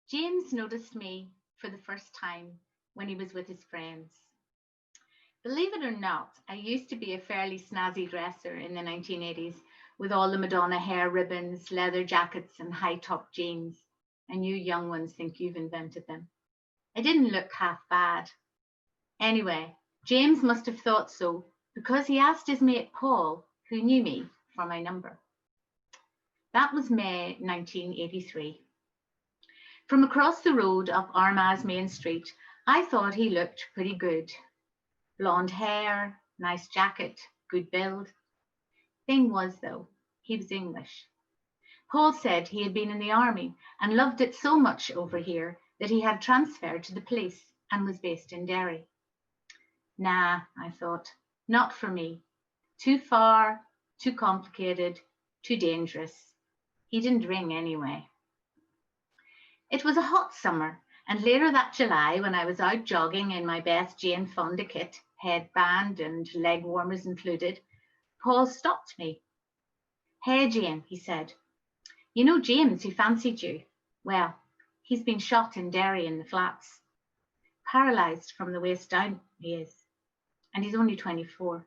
James noticed me for the first time when he was with his friends. Believe it or not, I used to be a fairly snazzy dresser in the 1980s with all the Madonna hair ribbons, leather jackets, and high top jeans. And you young ones think you've invented them. I didn't look half bad. Anyway, James must have thought so because he asked his mate Paul, who knew me, for my number. That was May 1983. From across the road up Armagh's main street, I thought he looked pretty good. Blonde hair, nice jacket, good build. Thing was, though, he was English. Paul said he had been in the army and loved it so much over here that he had transferred to the police and was based in Derry. Nah, I thought, not for me. Too far, too complicated, too dangerous. He didn't ring anyway. It was a hot summer, and later that July, when I was out jogging in my best Jane Fonda kit, headband and leg warmers included, Paul stopped me. Hey, Jane, he said. You know James who fancied you? Well, he's been shot in Derry in the flats. Paralysed from the waist down, he is. And he's only 24.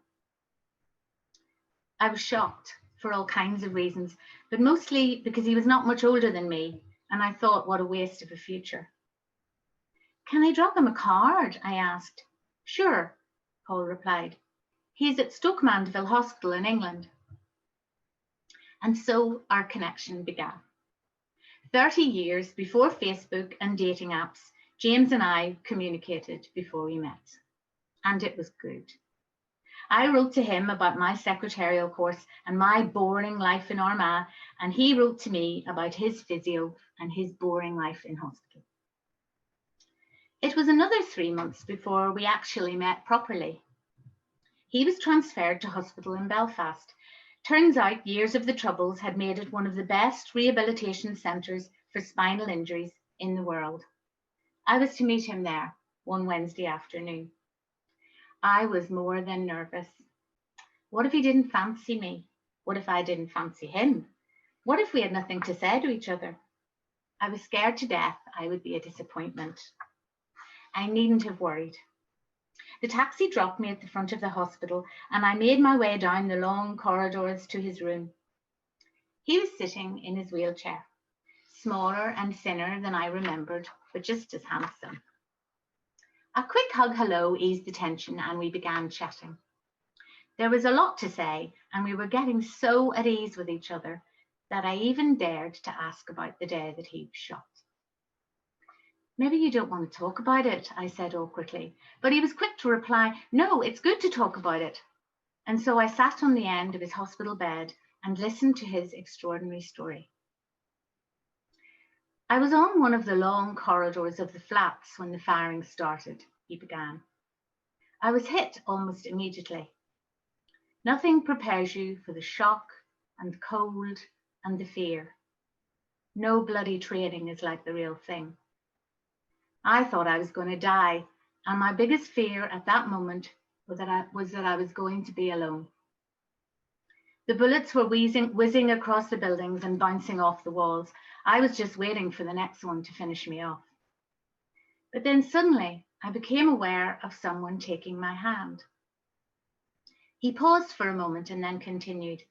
I was shocked for all kinds of reasons, but mostly because he was not much older than me, and I thought what a waste of a future. Can I drop him a card? I asked. Sure, Paul replied. He's at Stoke Mandeville Hospital in England. And so our connection began. 30 years before Facebook and dating apps, James and I communicated before we met. And it was good. I wrote to him about my secretarial course and my boring life in Armagh, and he wrote to me about his physio and his boring life in hospital. It was another 3 months before we actually met properly. He was transferred to hospital in Belfast. Turns out years of the Troubles had made it one of the best rehabilitation centres for spinal injuries in the world. I was to meet him there one Wednesday afternoon. I was more than nervous. What if he didn't fancy me? What if I didn't fancy him? What if we had nothing to say to each other? I was scared to death I would be a disappointment. I needn't have worried. The taxi dropped me at the front of the hospital, and I made my way down the long corridors to his room. He was sitting in his wheelchair, smaller and thinner than I remembered, but just as handsome. A quick hug hello eased the tension, and we began chatting. There was a lot to say, and we were getting so at ease with each other that I even dared to ask about the day that he was shot. Maybe you don't want to talk about it, I said awkwardly, but he was quick to reply, no, it's good to talk about it. And so I sat on the end of his hospital bed and listened to his extraordinary story. I was on one of the long corridors of the flats when the firing started, he began. I was hit almost immediately. Nothing prepares you for the shock and cold and the fear. No bloody training is like the real thing. I thought I was going to die, and my biggest fear at that moment was that I was going to be alone. The bullets were whizzing across the buildings and bouncing off the walls. I was just waiting for the next one to finish me off. But then suddenly I became aware of someone taking my hand. He paused for a moment and then continued.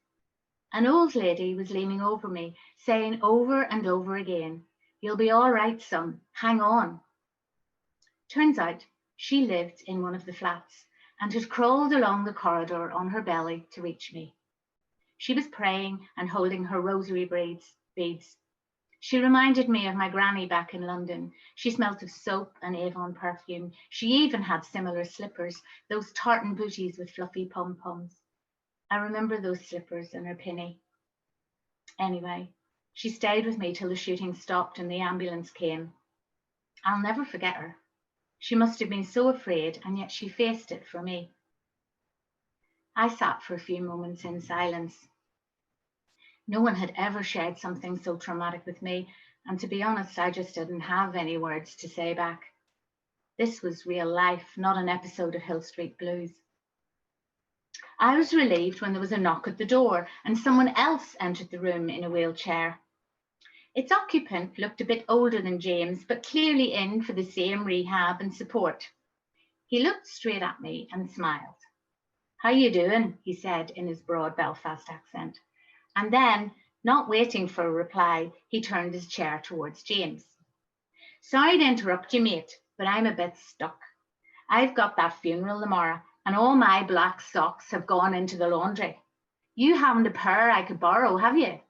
An old lady was leaning over me, saying over and over again, "You'll be all right, son. Hang on." Turns out she lived in one of the flats and had crawled along the corridor on her belly to reach me. She was praying and holding her rosary beads. She reminded me of my granny back in London. She smelt of soap and Avon perfume. She even had similar slippers, those tartan booties with fluffy pom-poms. I remember those slippers and her pinny. Anyway, she stayed with me till the shooting stopped and the ambulance came. I'll never forget her. She must have been so afraid, and yet she faced it for me. I sat for a few moments in silence. No one had ever shared something so traumatic with me, and to be honest, I just didn't have any words to say back. This was real life, not an episode of Hill Street Blues. I was relieved when there was a knock at the door and someone else entered the room in a wheelchair. Its occupant looked a bit older than James, but clearly in for the same rehab and support. He looked straight at me and smiled. "How you doing?" he said in his broad Belfast accent. And then, not waiting for a reply, he turned his chair towards James. "Sorry to interrupt you, mate, but I'm a bit stuck. I've got that funeral tomorrow, and all my black socks have gone into the laundry. You haven't a pair I could borrow, have you?"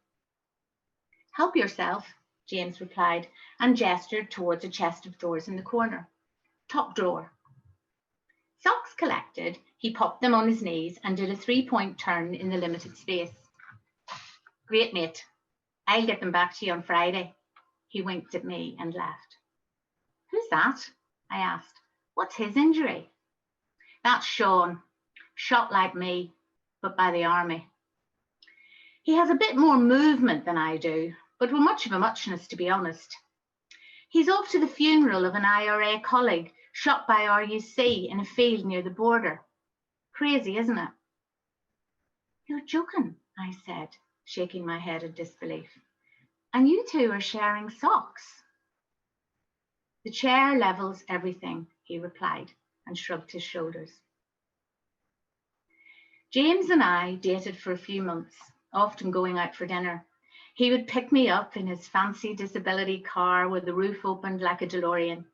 "Help yourself," James replied, and gestured towards a chest of drawers in the corner. "Top drawer." Socks collected, he popped them on his knees and did a 3-point turn in the limited space. "Great, mate. I'll get them back to you on Friday." He winked at me and left. "Who's that?" I asked. "What's his injury?" "That's Sean. Shot like me, but by the army. He has a bit more movement than I do, but we're much of a muchness, to be honest. He's off to the funeral of an IRA colleague shot by RUC in a field near the border. Crazy, isn't it?" "You're joking," I said, shaking my head in disbelief. "And you two are sharing socks?" "The chair levels everything," he replied and shrugged his shoulders. James and I dated for a few months, often going out for dinner. He would pick me up in his fancy disability car with the roof opened like a DeLorean.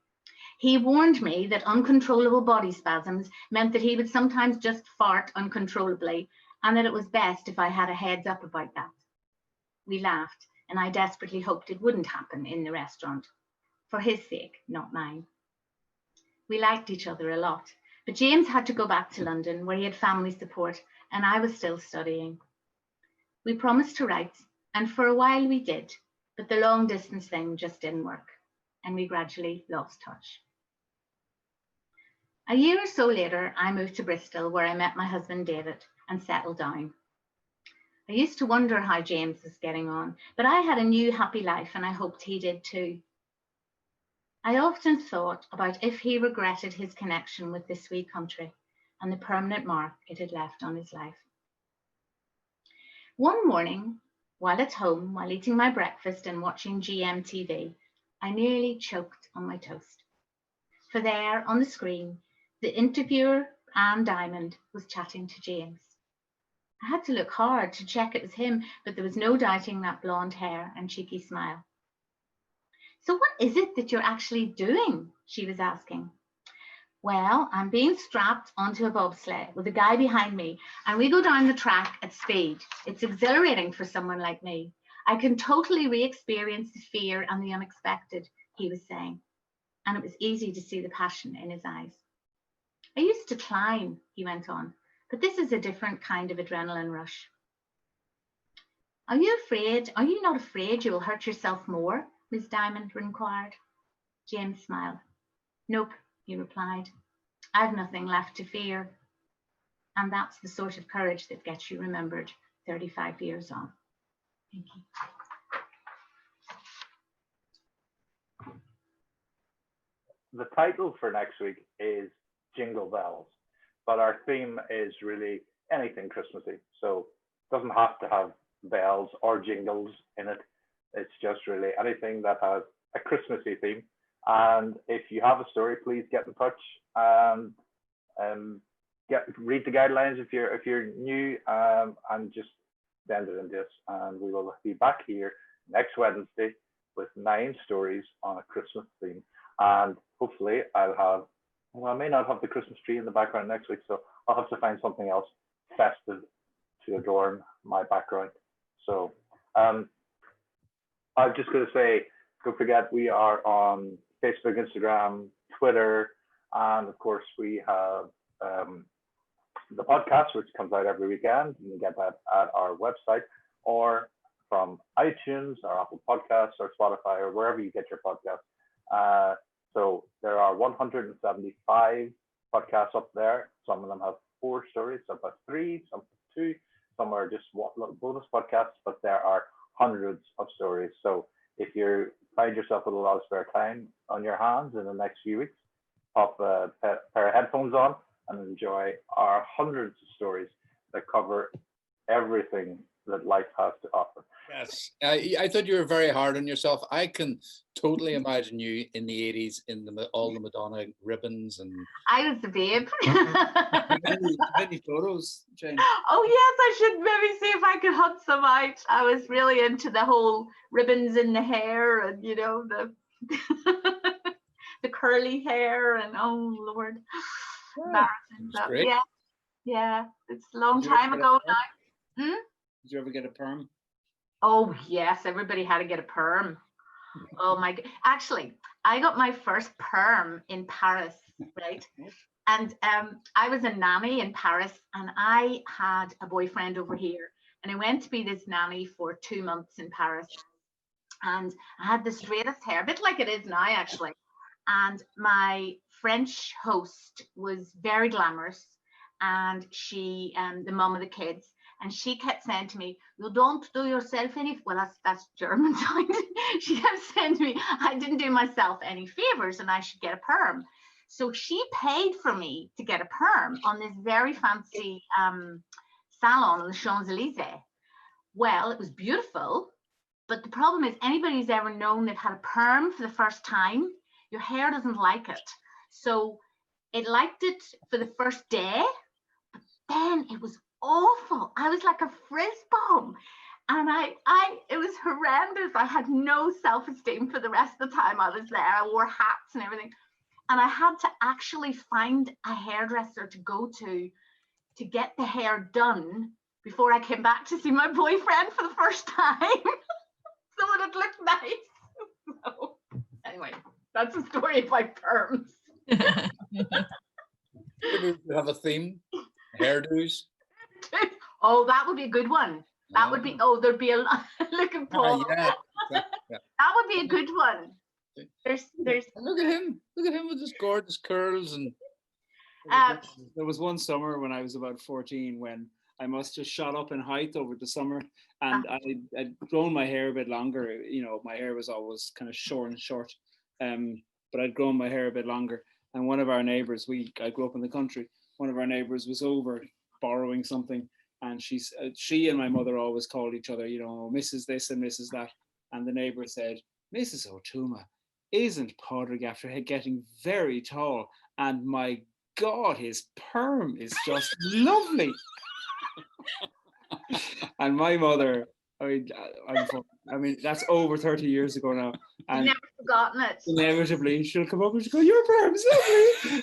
He warned me that uncontrollable body spasms meant that he would sometimes just fart uncontrollably, and that it was best if I had a heads up about that. We laughed, and I desperately hoped it wouldn't happen in the restaurant. For his sake, not mine. We liked each other a lot, but James had to go back to London where he had family support, and I was still studying. We promised to write, and for a while we did, but the long distance thing just didn't work, and we gradually lost touch. A year or so later, I moved to Bristol where I met my husband David and settled down. I used to wonder how James was getting on, but I had a new happy life and I hoped he did too. I often thought about if he regretted his connection with this wee country and the permanent mark it had left on his life. One morning, while at home, while eating my breakfast and watching GMTV, I nearly choked on my toast. For there, on the screen, the interviewer, Anne Diamond, was chatting to James. I had to look hard to check it was him, but there was no doubting that blonde hair and cheeky smile. "So what is it that you're actually doing?" she was asking. "Well, I'm being strapped onto a bobsleigh with a guy behind me, and we go down the track at speed. It's exhilarating for someone like me. I can totally re-experience the fear and the unexpected," he was saying, and it was easy to see the passion in his eyes. "I used to climb," he went on, "but this is a different kind of adrenaline rush." Are you not afraid you will hurt yourself more?" Miss Diamond inquired. James smiled. "Nope," he replied. "I've nothing left to fear." And that's the sort of courage that gets you remembered 35 years on. Thank you. The title for next week is Jingle Bells, but our theme is really anything Christmassy. So it doesn't have to have bells or jingles in it. It's just really anything that has a Christmassy theme. And if you have a story, please get in touch and read the guidelines if you're new, and just send it into us. And we will be back here next Wednesday with 9 stories on a Christmas theme. And hopefully I may not have the Christmas tree in the background next week, so I'll have to find something else festive to adorn my background. So I'm just going to say, don't forget we are on Facebook, Instagram, Twitter, and of course we have the podcast, which comes out every weekend. You can get that at our website or from iTunes or Apple Podcasts or Spotify or wherever you get your podcasts. So there are 175 podcasts up there. Some of them have 4 stories, some have 3, some have 2, some are just bonus podcasts, but there are hundreds of stories. So if you find yourself with a lot of spare time on your hands in the next few weeks, pop a pair of headphones on and enjoy our hundreds of stories that cover everything that life has to offer. Yes, I thought you were very hard on yourself. I can totally imagine you in the 80s in all the Madonna ribbons and. I was the babe. Any photos, Jane? Oh yes, I should maybe see if I could hunt some out. I was really into the whole ribbons in the hair, and you know, the the curly hair, and oh Lord, embarrassing. But great. yeah, it's a long time ago now. Did you ever get a perm? Oh yes, everybody had to get a perm. Oh my God. Actually, I got my first perm in Paris, right? And I was a nanny in Paris, and I had a boyfriend over here, and I went to be this nanny for 2 months in Paris. And I had the straightest hair, a bit like it is now, actually. And my French host was very glamorous, and she, the mom of the kids, and she kept saying to me, "You don't do yourself any," well, that's German. She kept saying to me, I didn't do myself any favors, and I should get a perm. So she paid for me to get a perm on this very fancy salon on the Champs-Elysees. Well, it was beautiful, but the problem is anybody who's ever known they've had a perm for the first time, your hair doesn't like it. So it liked it for the first day, but then it was awful. I was like a frizz bomb. And it was horrendous. I had no self-esteem for the rest of the time I was there. I wore hats and everything. And I had to actually find a hairdresser to go to get the hair done before I came back to see my boyfriend for the first time. So that it looked nice. So, anyway, that's the story of my perms. You have a theme? Hairdos? Oh, that would be a good one. That would be, there'd be a lot. Look at Paul. Yeah. That would be a good one. There's Look at him with his gorgeous curls. And there was one summer when I was about 14 when I must have shot up in height over the summer, and I'd grown my hair a bit longer. You know, my hair was always kind of short, but I'd grown my hair a bit longer. And one of our neighbors, I grew up in the country, one of our neighbors was over borrowing something, and she and my mother always called each other, you know, Mrs. this and Mrs. that. And the neighbor said, "Mrs. O'Tuma, isn't Padraig after getting very tall? And my God, his perm is just lovely." And my mother, I mean, that's over 30 years ago now. And you've never forgotten it. Inevitably, she'll come up and she'll go, "Your perm's lovely."